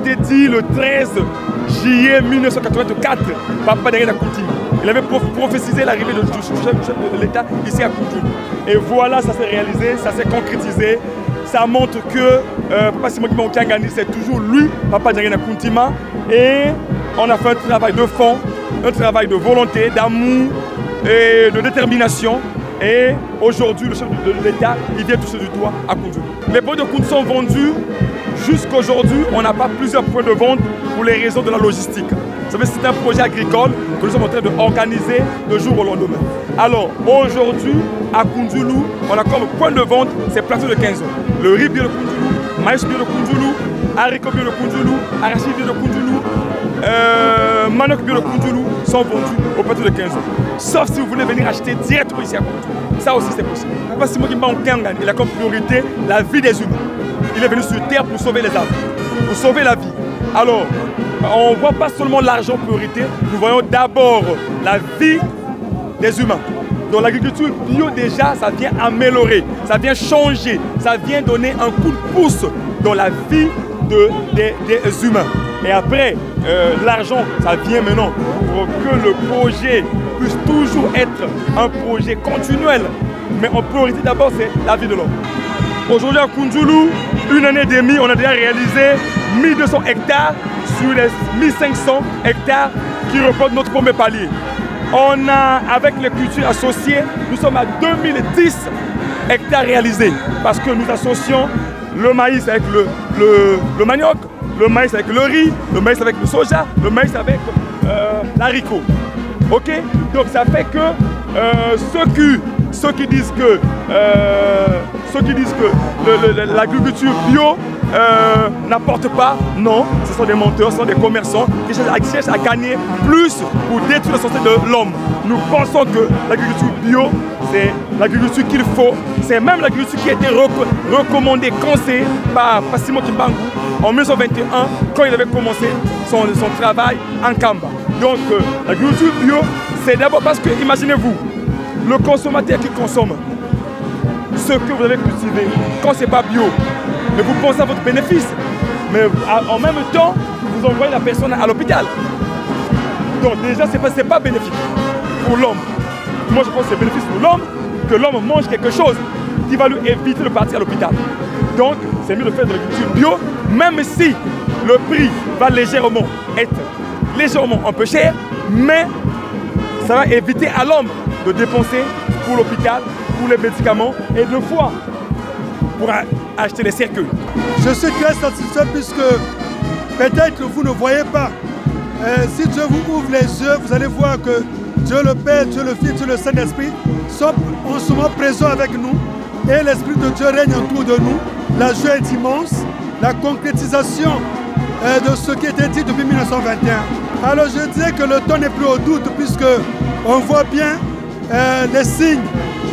été dit le 13 juillet 1984 par Papa Daniel Kountima. Il avait prophétisé l'arrivée du chef de l'État ici à Kounjoulou. Et voilà, ça s'est réalisé, ça s'est concrétisé. Ça montre que Papa Simon Kimbangou c'est toujours lui, Papa Daniel Kountima. Et on a fait un travail de fond, un travail de volonté, d'amour et de détermination. Et aujourd'hui, le chef de l'État, il vient toucher du doigt à Kounjoulou. Les produits de Kounjoulou sont vendus. Jusqu'aujourd'hui, on n'a pas plusieurs points de vente pour les raisons de la logistique. Vous savez, c'est un projet agricole que nous sommes en train d'organiser de jour au lendemain. Alors, aujourd'hui, à Kounjoulou, on a comme point de vente ces plateaux de 15 ans. Le riz bio de Kounjoulou, maïs bio de Kounjoulou, haricots bio de Kounjoulou, arachide bio de Kounjoulou, manioc bio de Kounjoulou sont vendus au plateau de 15 ans. Sauf si vous voulez venir acheter directement ici à Kounjoulou. Ça aussi, c'est possible. Parce que il a comme priorité la vie des humains. Il est venu sur terre pour sauver les âmes, pour sauver la vie. Alors, on ne voit pas seulement l'argent priorité, nous voyons d'abord la vie des humains. Donc l'agriculture bio déjà, ça vient améliorer, ça vient changer, ça vient donner un coup de pouce dans la vie des humains. Et après, l'argent, ça vient maintenant pour que le projet puisse toujours être un projet continuel. Mais en priorité d'abord, c'est la vie de l'homme. Aujourd'hui à Kounjoulou, une année et demie, on a déjà réalisé 1200 hectares sur les 1500 hectares qui représentent notre premier palier. On a, avec les cultures associées, nous sommes à 2010 hectares réalisés parce que nous associons le maïs avec le manioc, le maïs avec le riz, le maïs avec le soja, le maïs avec l'haricot. Ok? Donc ça fait que ceux qui disent que l'agriculture bio n'apporte pas, non, ce sont des menteurs, ce sont des commerçants qui cherchent à gagner plus pour détruire la santé de l'homme. Nous pensons que l'agriculture bio, c'est l'agriculture qu'il faut, c'est même l'agriculture qui a été recommandée, conseillée par Simon Kimbangou en 1921 quand il avait commencé son travail en Kamba. Donc l'agriculture bio, c'est d'abord parce que, imaginez-vous, le consommateur qui consomme ce que vous avez cultivé, quand ce n'est pas bio, mais vous pensez à votre bénéfice, mais en même temps, vous envoyez la personne à l'hôpital. Donc déjà, ce n'est pas bénéfique pour l'homme. Moi, je pense que c'est bénéfique pour l'homme, que l'homme mange quelque chose qui va lui éviter de partir à l'hôpital. Donc, c'est mieux de faire de l'agriculture bio, même si le prix va légèrement être légèrement un peu cher, mais ça va éviter à l'homme de dépenser pour l'hôpital, pour les médicaments et 2 fois pour acheter les cercueils. Je suis très satisfait puisque peut-être vous ne voyez pas. Si Dieu vous ouvre les yeux, vous allez voir que Dieu le Père, Dieu le Fils, Dieu le Saint-Esprit sont en ce moment présents avec nous et l'Esprit de Dieu règne autour de nous. La joie est immense, la concrétisation de ce qui était dit depuis 1921. Alors je dirais que le temps n'est plus au doute puisque on voit bien les signes,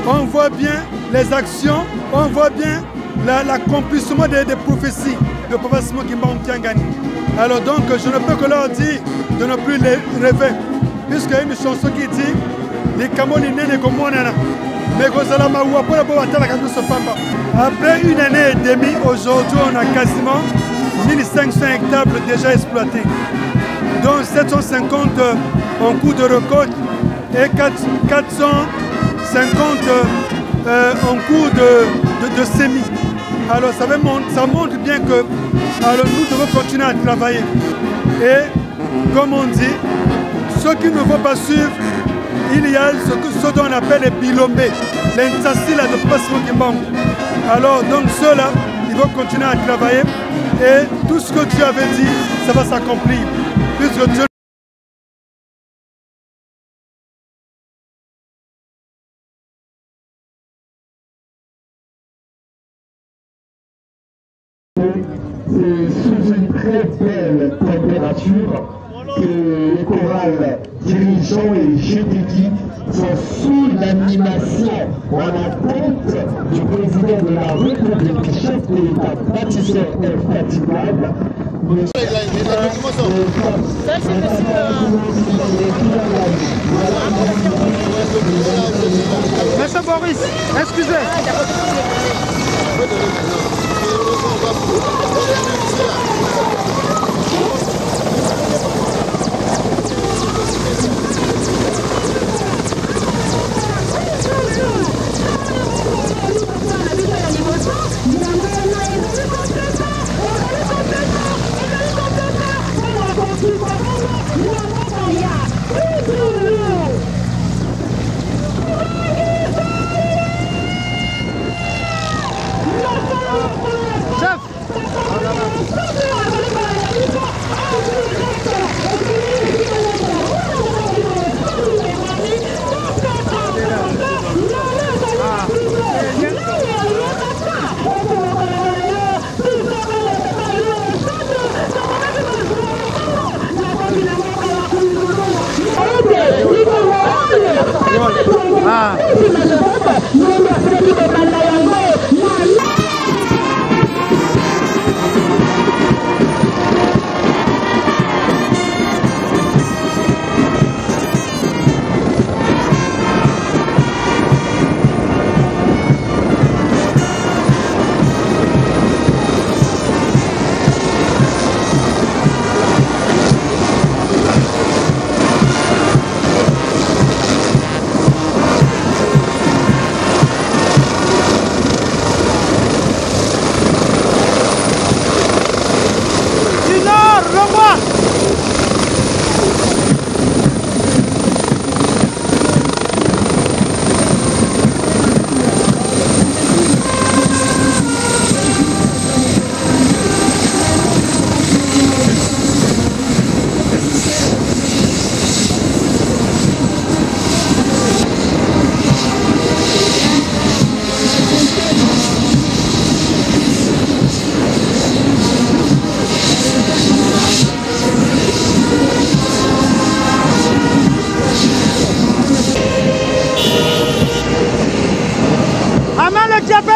on voit bien les actions, on voit bien l'accomplissement des prophéties de Papa Simon Kimbangou. Alors donc je ne peux que leur dire de ne plus les rêver, puisqu'il y a une chanson qui dit les Camerounais ne comprennent mais après une année et demie, aujourd'hui on a quasiment 1500 hectares déjà exploités, dont 750 en cours de récolte et 450 en cours de semis. Alors ça montre bien que nous devons continuer à travailler. Et comme on dit, ceux qui ne vont pas suivre, il y a ce dont on appelle les bilombés, les Ntsasila de Papa Simon Kimbangou. Alors donc ceux-là, ils vont continuer à travailler et tout ce que Dieu avait dit, ça va s'accomplir. Puisque Dieu c'est sous une très belle température que les chorales dirigeants et GTD sont sous l'animation ou à la tête du président de la République, chef de l'État, bâtisseur infatigable. Monsieur Boris, excusez.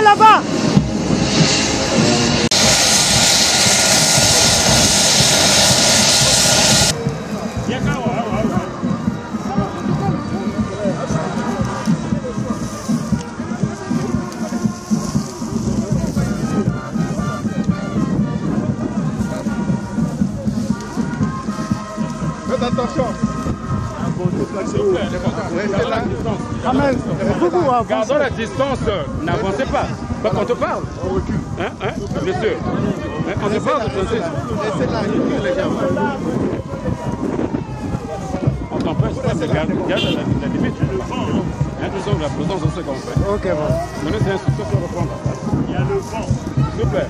là-bas. Faites attention. Gardons la distance, n'avancez pas. On te parle. On recule. Hein, monsieur. On te parle. Laissez la les gens. On t'empêche pas de garder la limite. Nous sommes la présence de ce qu'on fait. Ok, bon. Maintenant, c'est instruction sur le point. Il y a le vent. S'il vous plaît.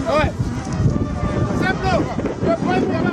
Ouais. C'est bon.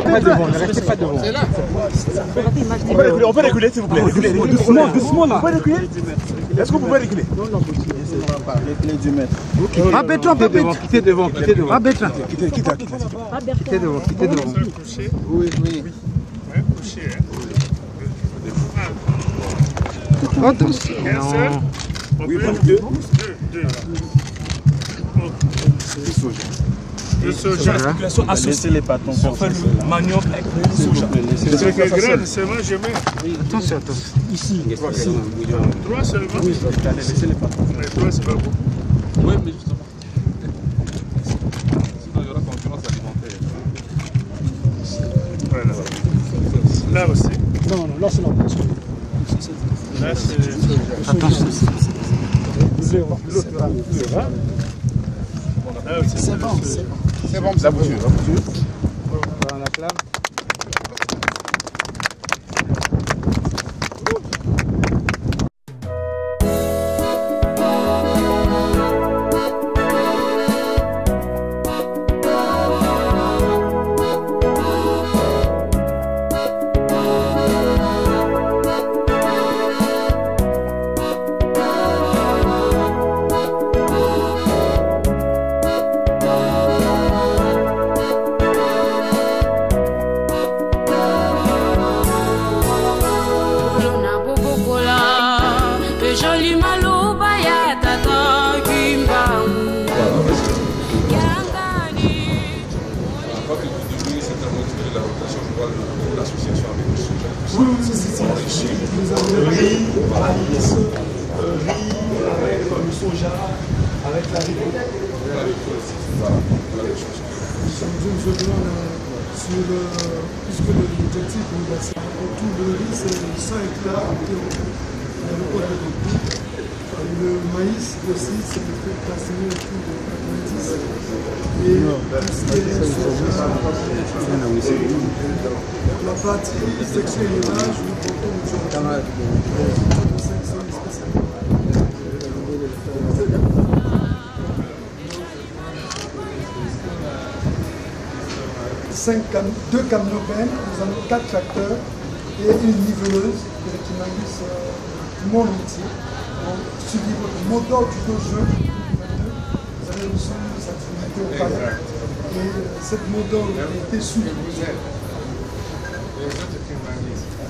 pas devant, ne restez pas devant. C'est là. On peut reculer s'il vous plaît. Doucement, doucement là. On peut reculer. Est-ce que vous pouvez reculer? Les du maître. Ah Bertrand, quittez devant, quittez devant. Ah Bertrand. Quittez devant. Quittez devant. Oui, oui. Attention. Oui, deux. Le soja. Associer les bâtons. On fait le manioc avec le soja. C'est que graines, seulement je mets. Attention, attention. Ici. 3 seulement. Oui, laissez les bâtons. Mais 3 c'est pas beaucoup. Oui, mais justement. Sinon, il y aura concurrence alimentaire. Voilà. Là aussi. Non, là c'est la voiture. Là c'est. Attention. C'est bon, C'est bon, la bouture. On acclame. Puisque l'objectif universel autour de riz, c'est 100 hectares le maïs aussi, c'est le fait passionné autour de 90. Et la partie section élevage, nous portons autour de 500 spécialistes. 2 camions bennes, nous avons 4 tracteurs et une niveleuse qui maïs du monde entier. Donc, suivi votre moteur du dojo, vous avez reçu cette activité au palais. Et cette moteur a été suivie.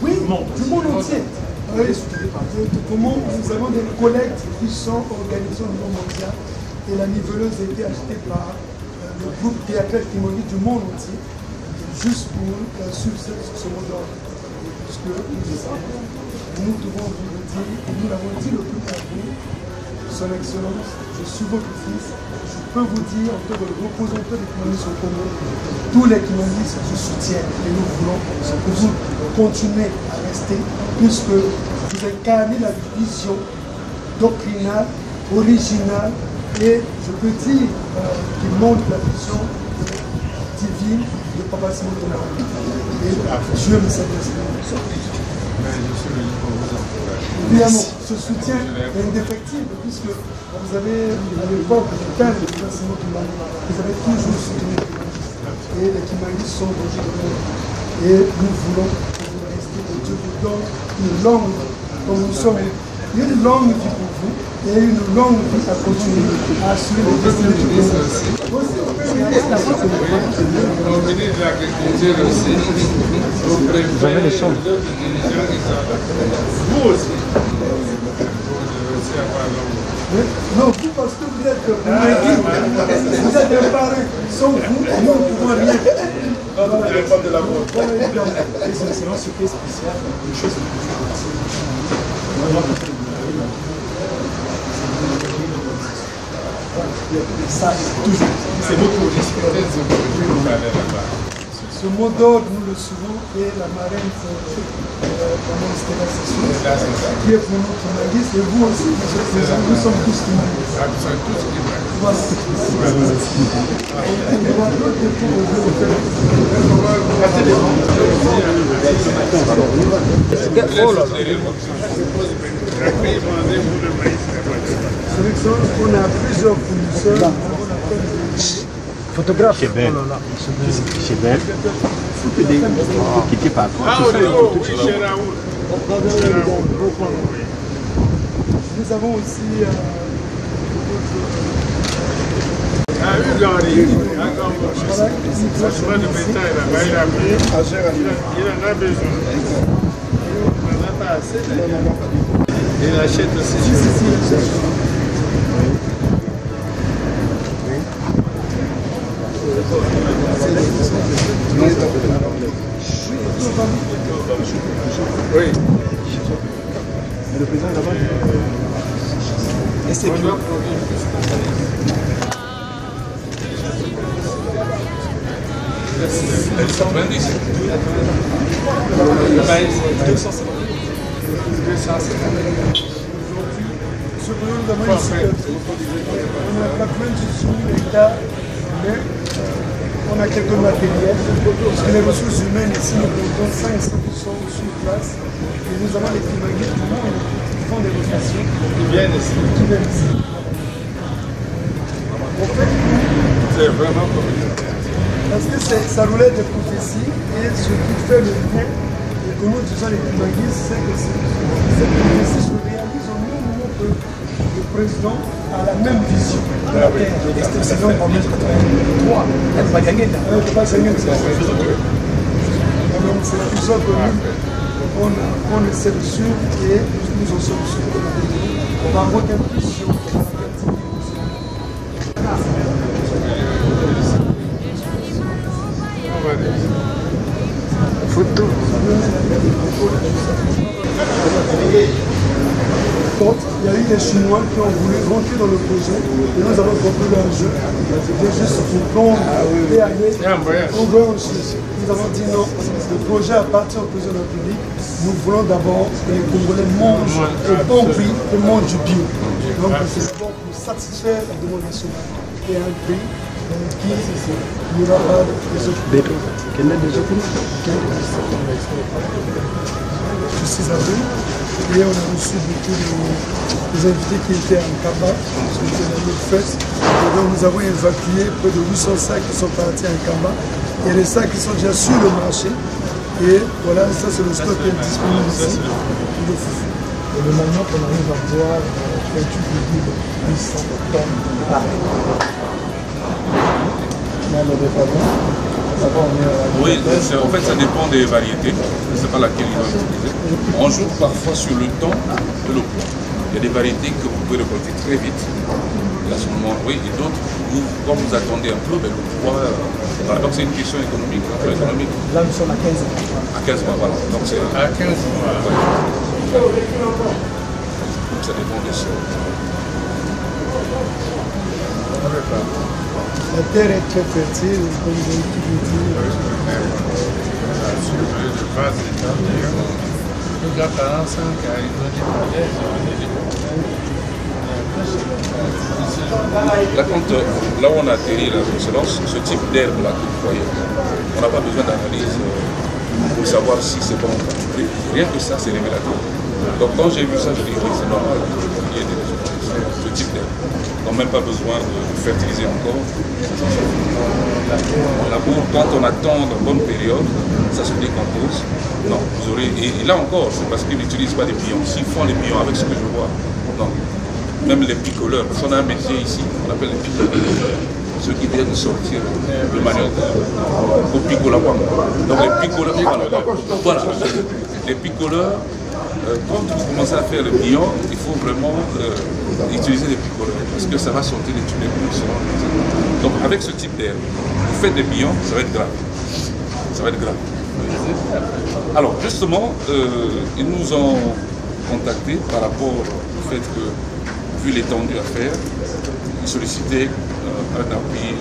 Oui, du monde entier. Oui, comment nous avons des collectes qui sont organisées au niveau mondial et la niveleuse a été achetée par le groupe théâtral Timoni du monde entier. Juste pour suivre ce modèle. Parce que nous devons vous le dire, et nous l'avons dit le plus à vous, Son Excellence, je suis votre fils, je peux vous dire, en tant que représentant des Kimanis au Congo, tous les Kimanis vous soutiennent et nous voulons que vous continuez à rester, puisque vous incarnez la vision doctrinale, originale, et je peux dire qu'il montre la vision divine de Papa Simon Tonara. Et Dieu me sert de cela. Évidemment, ce soutien est indéfectible, puisque vous avez, à l'époque, le temps de Papa Simon Tonara, vous avez toujours soutenu les Kimanis. Et les Kimanis sont logés de monde. Et nous voulons que vous restiez, que Dieu vous donne une langue, comme nous sommes. Il y a une longue vie pour vous et une longue vie à continuer à assurer les destinées du Congo. Vous avez les champs. Vous aussi. Non, vous parce que vous êtes vous êtes un parrain. Sans vous, nous ne pouvons rien. C'est un secret spécial, une chose ça, toujours. C'est beaucoup. Ce mot d'ordre, nous le suivons, et la marraine, pendant qui est pour nous Kimanis, et vous aussi, nous sommes tous Kimanis. Voilà. On a plusieurs fournisseurs. Photographe. C'est belle. C'est belle. que des qui pas. Nous avons aussi il achète aussi. Oui. Le président d'abord. Et c'est qui? On a quelques matériels, parce que les ressources humaines ici nous comptons 500 sur place. Et nous avons les primaires qui font des rotations. Ils viennent ici. C'est vraiment communautaire. Parce que ça roulait des prophéties et ce qui fait le lien, et que nous disons les primaires, c'est que ces prophéties se réalisent au même moment que le président a la même vision de la terre. Sinon, en 1983, elle ne va pas gagner. Elle ne peut pas gagner. Donc, c'est pour ça que on essaie de suivre et nous en sommes sûrs. On va regarder plus sur Photo. Il y a eu les Chinois qui ont voulu rentrer dans le projet et nous avons compris leur jeu. C'était juste pour prendre et aller ouvrir en Suisse. Nous avons dit non, le projet appartient au président de la République. Nous voulons d'abord que les Congolais mangent au bon prix et mangent du bio. Donc c'est d'abord pour satisfaire la demande nationale et un prix qui n'ira pas les autres. Quelle est déjà fini? 6 avril. Et on a reçu beaucoup des invités qui étaient en Kamba, parce que c'était la même fête. Et donc nous avons évacué près de 800 sacs qui sont partis en Kamba. Et les sacs qui sont déjà sur le marché. Et voilà, ça c'est le stock qui est disponible ici. Et le manioc qu'on arrive à voir, 28,800 tonnes par an. Oui, en fait ça dépend des variétés, je ne sais pas laquelle il va utiliser. On joue parfois sur le temps de l'eau. Il y a des variétés que vous pouvez récolter très vite, et à ce moment, oui, et d'autres, quand vous attendez un peu, ben, le poids, voilà, donc c'est une question économique. Là nous sommes à 15 ans. À 15 mois, voilà. Donc c'est À 15 mois. Ouais. Donc ça dépend des sols. La terre est très fertile, comme vous avez tout dit. Là, là où on a atterri la excellence, ce type d'herbe-là que vous voyez, on n'a pas besoin d'analyse pour savoir si c'est bon ou pas. Rien que ça, c'est révélateur. Donc quand j'ai vu ça, je dis oui, c'est normal qu'il y ait des résultats de ce type d'herbe. Donc même pas besoin de fertiliser encore. On laboure, quand on attend la bonne période, ça se décompose. Non, vous aurez. Et là encore, c'est parce qu'ils n'utilisent pas des pions. S'ils font les pions avec ce que je vois, non. Même les picoleurs, parce qu'on a un métier ici, on appelle les picoleurs. Ceux qui viennent sortir le manioc au picolapang. Donc les picoleurs, voilà. Les picoleurs, quand vous commencez à faire le billon, il faut vraiment utiliser les picoleurs parce que ça va sortir les tunnels. Donc avec ce type d'herbe, vous faites des billons, ça va être grave. Ça va être grave. Alors justement, ils nous ont contactés par rapport au fait que, vu l'étendue à faire, ils sollicitaient un appui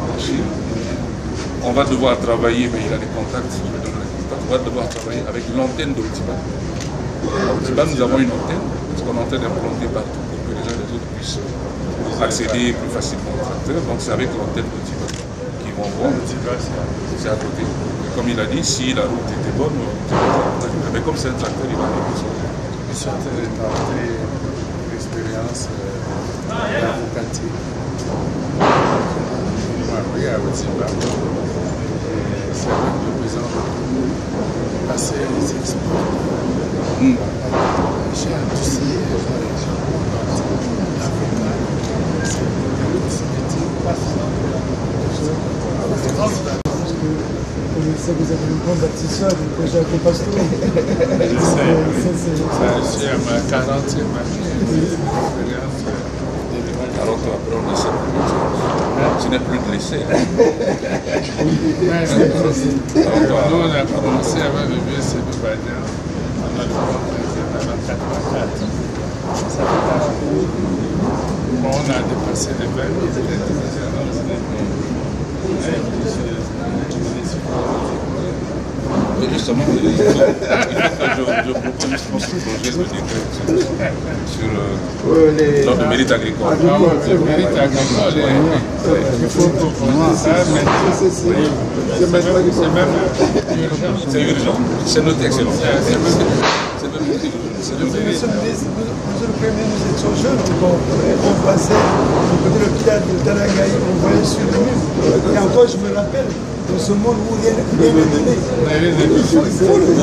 en Chine. On va devoir travailler, mais il a des contacts, on va devoir travailler avec l'antenne d'Otiba. À Otiba, nous avons une antenne, parce qu'on est en train d'implanter partout pour que les uns et les autres puissent accéder plus facilement au tracteur. Donc c'est avec l'antenne d'Otiba qu'ils vont voir. C'est à côté. Et comme il a dit, si la route était bonne, mais comme c'est un tracteur, il va arriver sur la route. Ils sont en train de tenter l'expérience dans vos quartiers. Oui, à Otiba. C'est avec le présent passer les exports. J'ai un dossier dans les gens, l'avocat, c'est le petit métier. Je sais que vous avez un bon bâtisseur du projet Acopasto. C'est à ma 40e année. 40 ans après, on essaie de ce n'est plus de l'essai. Nous, on a commencé avec le vieux Sédou Badian. On a le droit en 84. Ça fait 40 ans. Bon, on a dépassé les 20 Mais justement, il faut que je propose justement ce projet de décret sur l'ordre de mérite agricole. Le mérite agricole, il faut proposer ça, mais c'est urgent. C'est notre excellence. Monsieur le Premier ministre, nous étions jeunes, on passait du côté de Piat de Tanagaï, on voyait sur le mur. Et encore, je me rappelle, dans ce monde où rien n'est donné.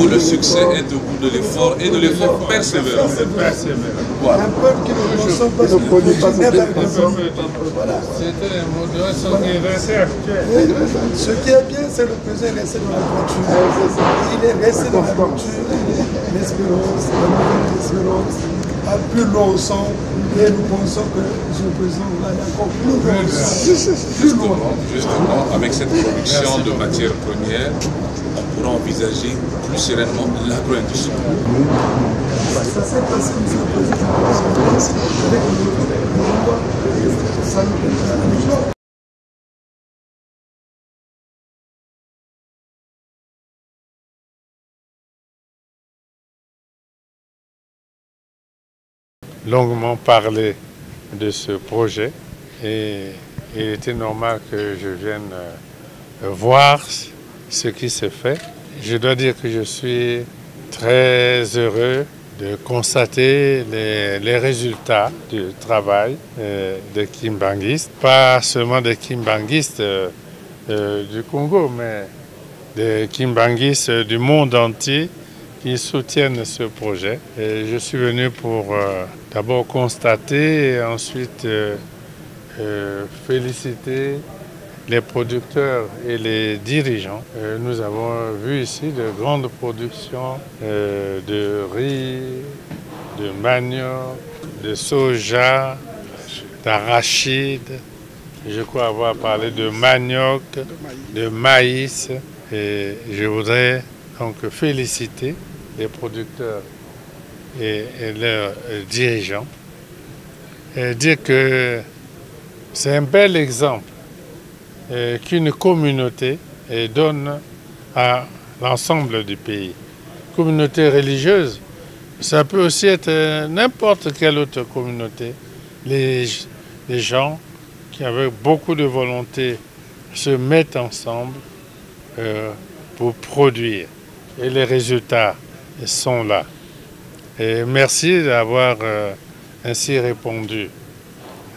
Où le succès est au bout de l'effort et de l'effort persévérant. Voilà. Un peuple qui ne consomme pas son produit n'est pas consommé. C'était un mot de son anniversaire. Ce qui est bien, c'est le président resté dans la voiture. Il est resté dans la voiture. L'espérance, la nouvelle espérance, à plus long son, et nous pensons que le président va aller encore plus loin. Justement, avec cette production de matières premières, on pourra envisager plus sereinement l'agro-industrie. Ça s'est passé, monsieur le président, avec le longuement parlé de ce projet et il était normal que je vienne voir ce qui se fait. Je dois dire que je suis très heureux de constater les résultats du travail des kimbanguistes, pas seulement des kimbanguistes du Congo, mais des kimbanguistes du monde entier qui soutiennent ce projet. Et je suis venu pour d'abord constater et ensuite féliciter les producteurs et les dirigeants. Nous avons vu ici de grandes productions de riz, de manioc, de soja, d'arachide. Je crois avoir parlé de manioc, de maïs. Et je voudrais donc féliciter les producteurs et leurs dirigeants et dire que c'est un bel exemple qu'une communauté donne à l'ensemble du pays. Communauté religieuse, ça peut aussi être n'importe quelle autre communauté. Les gens qui avec beaucoup de volonté se mettent ensemble pour produire. Et les résultats sont là. Et merci d'avoir ainsi répondu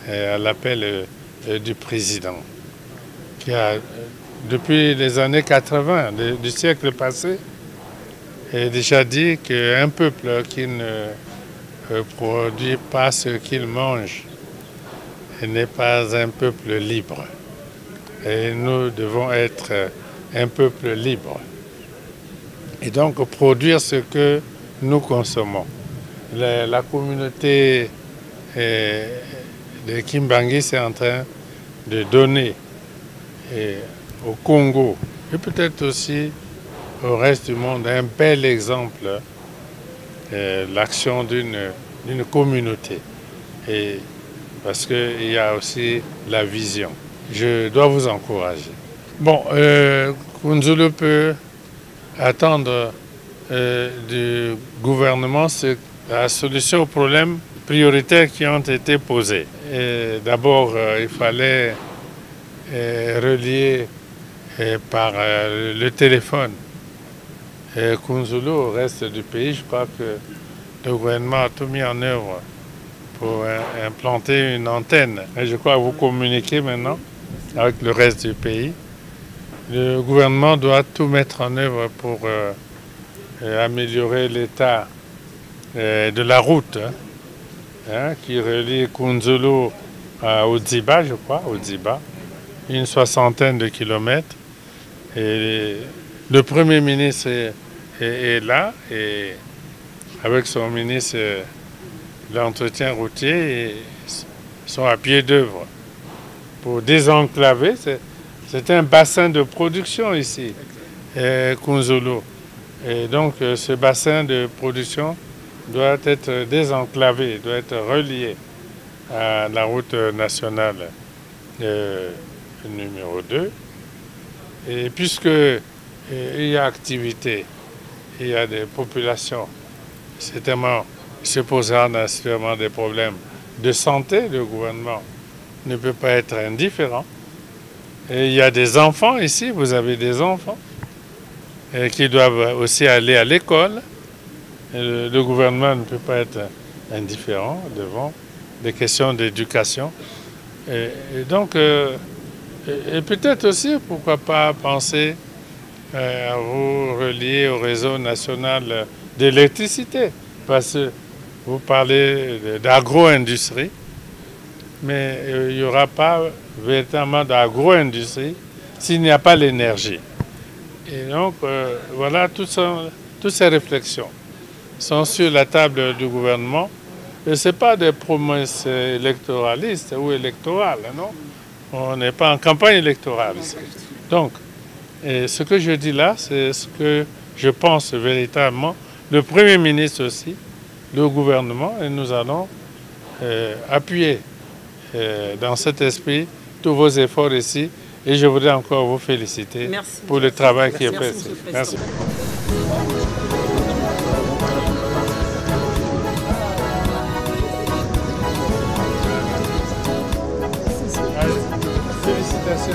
à l'appel du président, qui a, depuis les années 80 du siècle passé, déjà dit qu'un peuple qui ne produit pas ce qu'il mange n'est pas un peuple libre. Et nous devons être un peuple libre. Et donc produire ce que nous consommons. La communauté de Kimbanguistes est en train de donner au Congo et peut-être aussi au reste du monde un bel exemple l'action d'une communauté. Et parce qu'il y a aussi la vision. Je dois vous encourager. Bon, Kunzulu peut attendre du gouvernement la solution aux problèmes prioritaires qui ont été posés. D'abord, il fallait relier par le téléphone Kunzulu au reste du pays. Je crois que le gouvernement a tout mis en œuvre pour implanter une antenne. Et je crois que vous communiquez maintenant avec le reste du pays. Le gouvernement doit tout mettre en œuvre pour améliorer l'état de la route qui relie Kunzulu à Odziba, je crois, Odziba, une 60aine de kilomètres. Et le Premier ministre est là, et avec son ministre de l'entretien routier, ils sont à pied d'œuvre pour désenclaver. C'est un bassin de production ici, Kunzulu. Et donc ce bassin de production doit être désenclavé, doit être relié à la route nationale numéro 2. Et puisque il y a activité, il y a des populations, certainement se posera naturellement des problèmes de santé, le gouvernement ne peut pas être indifférent. Et il y a des enfants ici, vous avez des enfants qui doivent aussi aller à l'école. Le gouvernement ne peut pas être indifférent devant des questions d'éducation. Et donc, et peut-être aussi, pourquoi pas penser à vous relier au réseau national d'électricité, parce que vous parlez d'agro-industrie, mais il n'y aura pas véritablement d'agro-industrie s'il n'y a pas l'énergie. Et donc, voilà, toutes ces réflexions sont sur la table du gouvernement. Et ce n'est pas des promesses électoralistes ou électorales, non? On n'est pas en campagne électorale. Donc, ce que je dis là, c'est ce que je pense véritablement, le Premier ministre aussi, le gouvernement, et nous allons appuyer dans cet esprit tous vos efforts ici. Et je voudrais encore vous féliciter pour le travail qui est fait. Merci. Félicitations.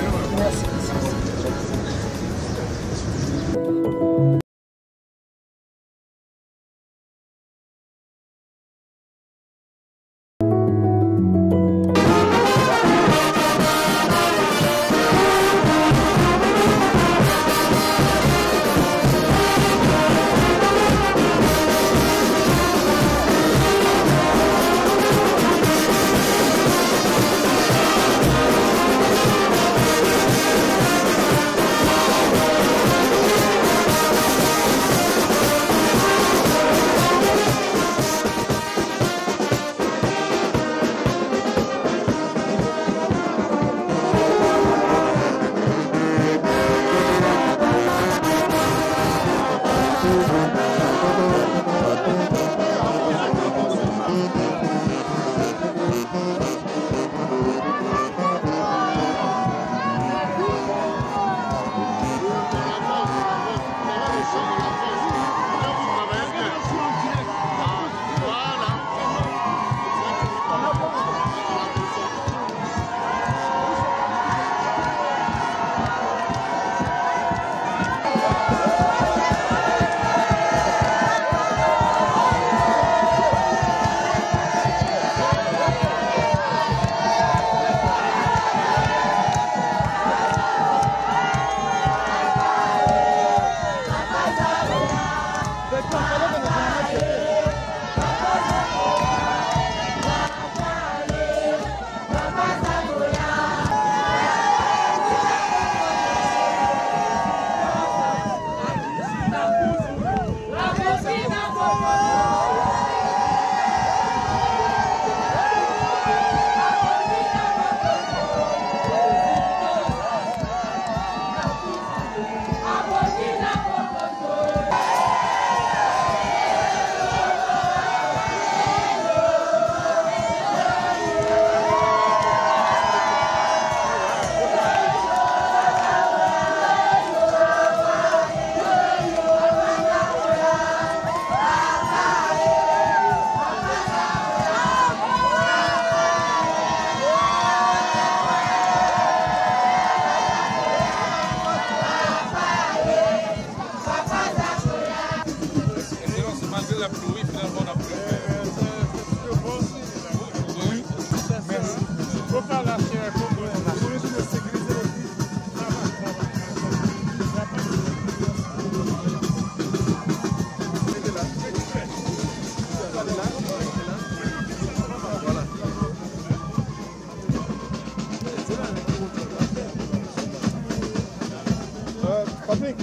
Patrick.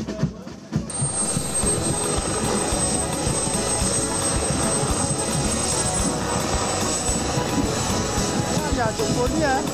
Il y a un